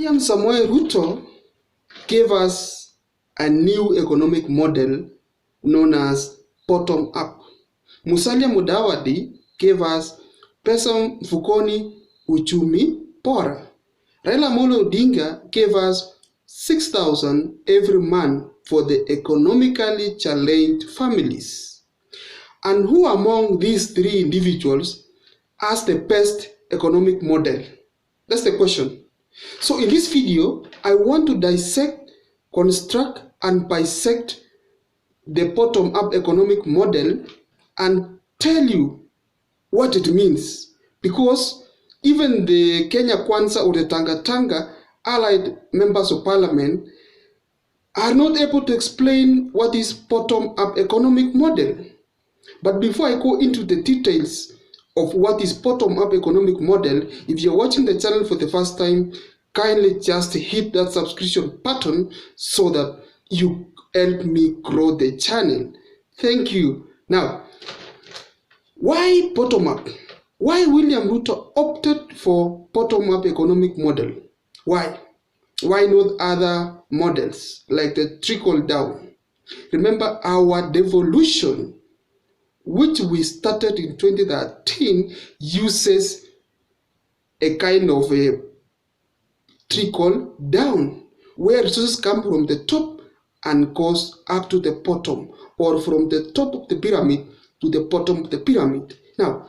William Samoei Ruto gave us a new economic model known as bottom-up. Musalia Mudavadi gave us pesa mfukoni, uchumi bora. Raila Amolo Odinga gave us 6,000 every month for the economically challenged families. And who among these three individuals has the best economic model? That's the question. So in this video, I want to dissect, construct, and bisect the bottom-up economic model and tell you what it means. Because even the Kenya Kwanza or the Tanga Tanga allied members of parliament are not able to explain what is bottom-up economic model. But before I go into the details of what is bottom-up economic model, if you're watching the channel for the first time, kindly just hit that subscription button so that you help me grow the channel. Thank you. Now, why bottom-up? Why William Ruto opted for bottom-up economic model? Why? Why not other models like the trickle-down? Remember our devolution, which we started in 2013, uses a kind of a trickle down, where resources come from the top and goes up to the bottom, or from the top of the pyramid to the bottom of the pyramid. Now,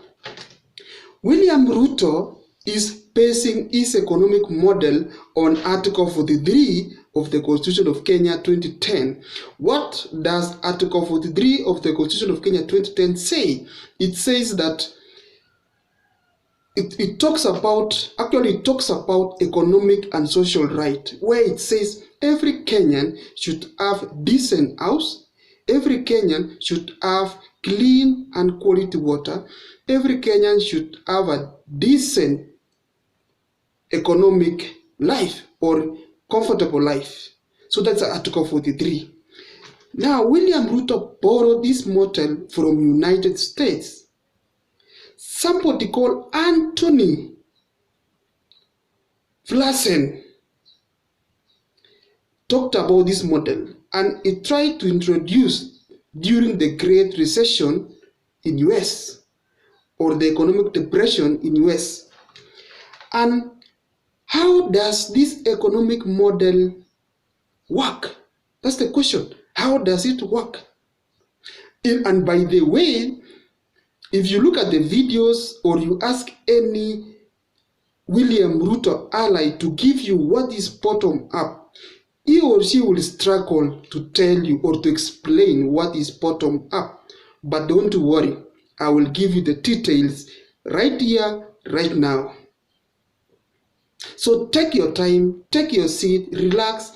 William Ruto is basing his economic model on Article 43 of the Constitution of Kenya 2010. What does Article 43 of the Constitution of Kenya 2010 say? It says that it talks about economic and social right, where it says every Kenyan should have decent house, every Kenyan should have clean and quality water, every Kenyan should have a decent economic life or comfortable life. So that's Article 43. Now, William Ruto borrowed this model from United States. Somebody called Anthony Vlasen talked about this model, and it tried to introduce during the Great Recession in US, or the economic depression in US. And how does this economic model work? That's the question. How does it work? And by the way, if you look at the videos or you ask any William Ruto ally to give you what is bottom up, he or she will struggle to tell you or to explain what is bottom up. But don't worry, I will give you the details right here, right now. So take your time, take your seat, relax,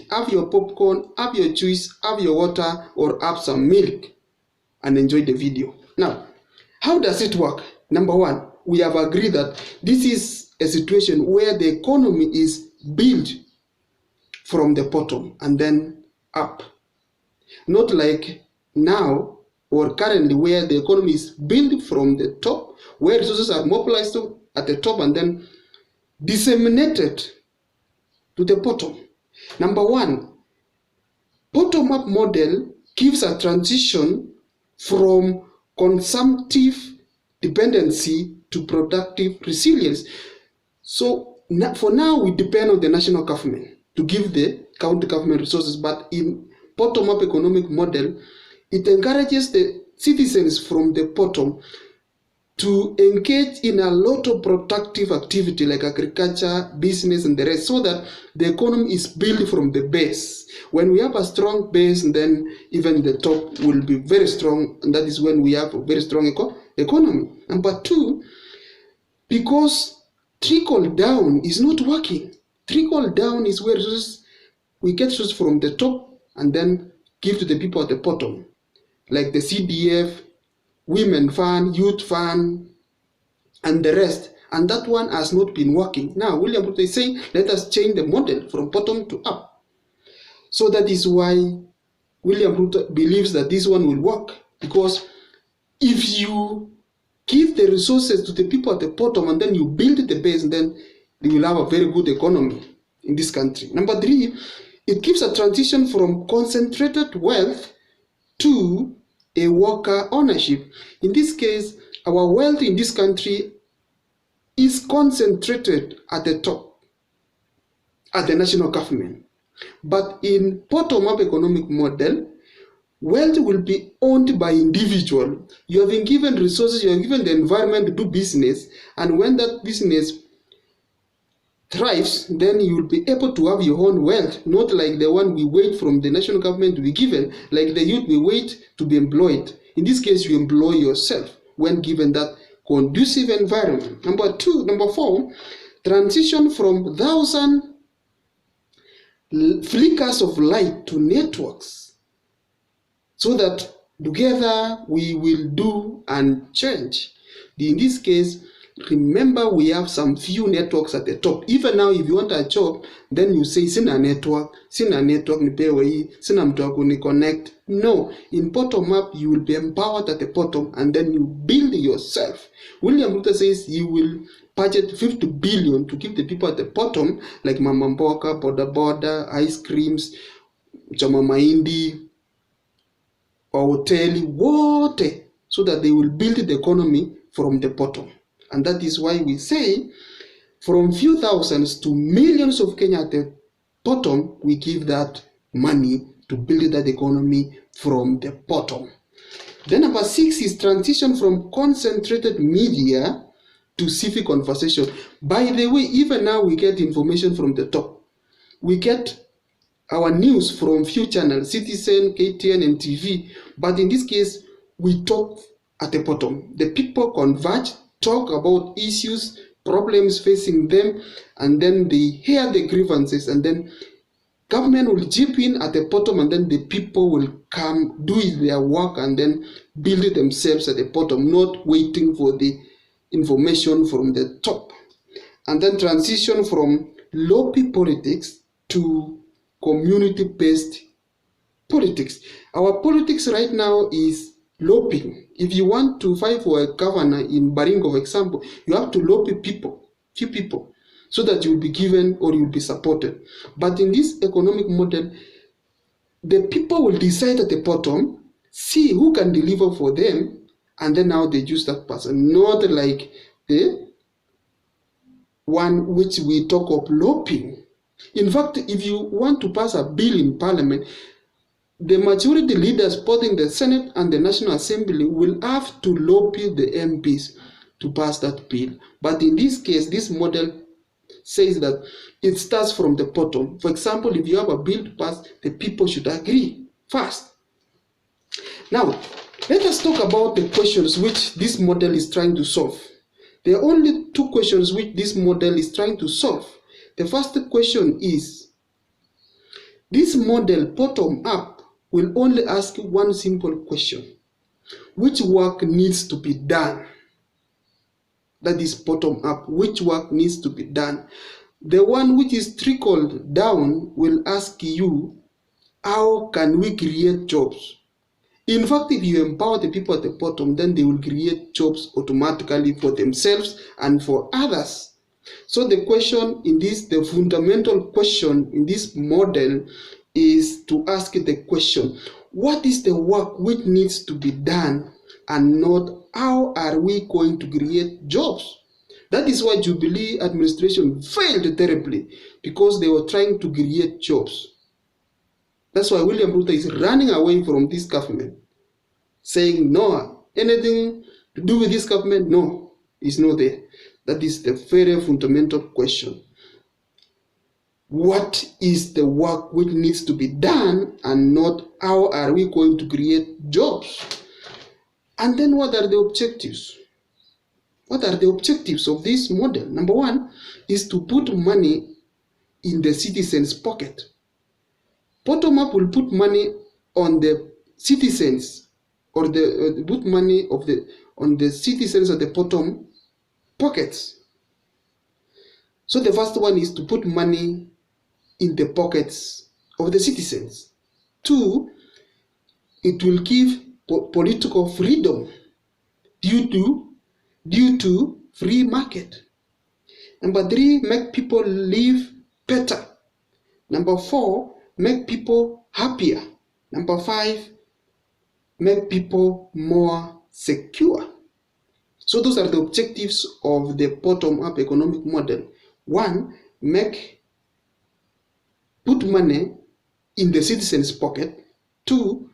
have your popcorn, have your juice, have your water, or have some milk, and enjoy the video. Now, how does it work? Number one, we have agreed that this is a situation where the economy is built from the bottom and then up. Not like now or currently where the economy is built from the top, where resources are mobilized at the top and then disseminated to the bottom. Number one, bottom-up model gives a transition from consumptive dependency to productive resilience. So for now, we depend on the national government to give the county government resources, but in bottom-up economic model, it encourages the citizens from the bottom to engage in a lot of productive activity like agriculture, business, and the rest, so that the economy is built from the base. When we have a strong base, then even the top will be very strong, and that is when we have a very strong economy. Number two, because trickle down is not working. Trickle down is where we get resources from the top and then give to the people at the bottom, like the CDF, Women Fund, Youth Fund, and the rest. And that one has not been working. Now, William Ruto is saying, let us change the model from bottom to up. So that is why William Ruto believes that this one will work. Because if you give the resources to the people at the bottom and then you build the base, then you will have a very good economy. in this country. Number three, it gives a transition from concentrated wealth to a worker ownership. In this case, our wealth in this country is concentrated at the top, at the national government. But in bottom-up economic model, wealth will be owned by individual. You have been given resources, you have given the environment to do business, and when that business thrives, then you will be able to have your own wealth, not like the one we wait from the national government to be given, like the youth we wait to be employed. In this case, you employ yourself when given that conducive environment. Number four, transition from thousand flickers of light to networks, so that together we will do and change. In this case, remember we have some few networks at the top. Even now, if you want a job, then you say, sina network, nipewe hii, sina mtu wa kuniconnect. No, in bottom up, you will be empowered at the bottom and then you build yourself. William Ruto says you will budget 50 billion to give the people at the bottom, like Mama Mboka, Boda Boda, ice creams, chama mahindi, hoteli, wote, so that they will build the economy from the bottom. And that is why we say from few thousands to millions of Kenya at the bottom, we give that money to build that economy from the bottom. Then number six is transition from concentrated media to civic conversation. By the way, even now we get information from the top. We get our news from few channels, Citizen, KTN, and TV. But in this case, we talk at the bottom. The people converge, talk about issues, problems facing them, and then they hear the grievances, and then government will chip in at the bottom, and then the people will come, do their work, and then build it themselves at the bottom, not waiting for the information from the top. And then transition from lobby politics to community-based politics. Our politics right now is lobbying. If you want to fight for a governor in Baringo, for example, you have to lobby few people, so that you will be given or you will be supported. But in this economic model, the people will decide at the bottom, see who can deliver for them, and then now they choose that person, not like the one which we talk of lobbying. In fact, if you want to pass a bill in parliament, the majority leaders, both in the Senate and the National Assembly, will have to lobby the MPs to pass that bill. But in this case, this model says that it starts from the bottom. For example, if you have a bill to pass, the people should agree first. Now, let us talk about the questions which this model is trying to solve. There are only two questions which this model is trying to solve. The first question is, this model, bottom up, will only ask one simple question. Which work needs to be done? That is bottom up. Which work needs to be done? The one which is trickled down will ask you, how can we create jobs? In fact, if you empower the people at the bottom, then they will create jobs automatically for themselves and for others. So the question in this, the fundamental question in this model is to ask the question, what is the work which needs to be done, and not how are we going to create jobs? That is why Jubilee administration failed terribly, because they were trying to create jobs. That's why William Ruto is running away from this government, saying no, anything to do with this government, no, it's not there. That is the very fundamental question. What is the work which needs to be done, and not how are we going to create jobs? And then what are the objectives? What are the objectives of this model? Number one is to put money in the citizens' pocket. Bottom up will put money on the citizens, or put money on the citizens at the bottom pockets. So the first one is to put money in the pockets of the citizens. Two, it will give political freedom due to free market. Number three, make people live better Number 4, make people happier. Number 5, make people more secure. So those are the objectives of the bottom-up economic model. 1, put money in the citizen's pocket. 2,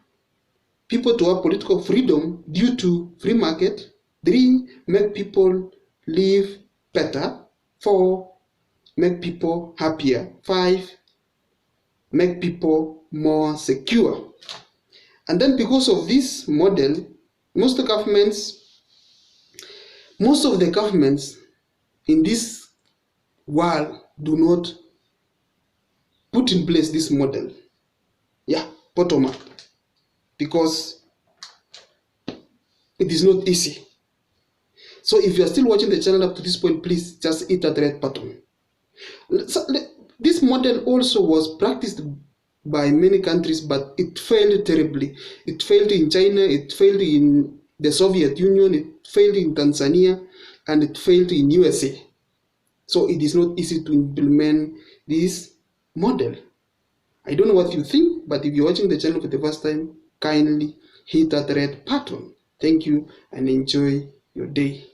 people to have political freedom due to free market. 3, make people live better. 4, make people happier. 5, make people more secure. And then because of this model, most of the governments in this world do not put in place this model. Yeah, bottom up. Because it is not easy. So if you are still watching the channel up to this point, please just hit that red button. So, this model also was practiced by many countries, but it failed terribly. It failed in China, it failed in the Soviet Union, it failed in Tanzania, and it failed in USA. So it is not easy to implement this model. I don't know what you think, but if you're watching the channel for the first time, kindly hit that red button. Thank you and enjoy your day.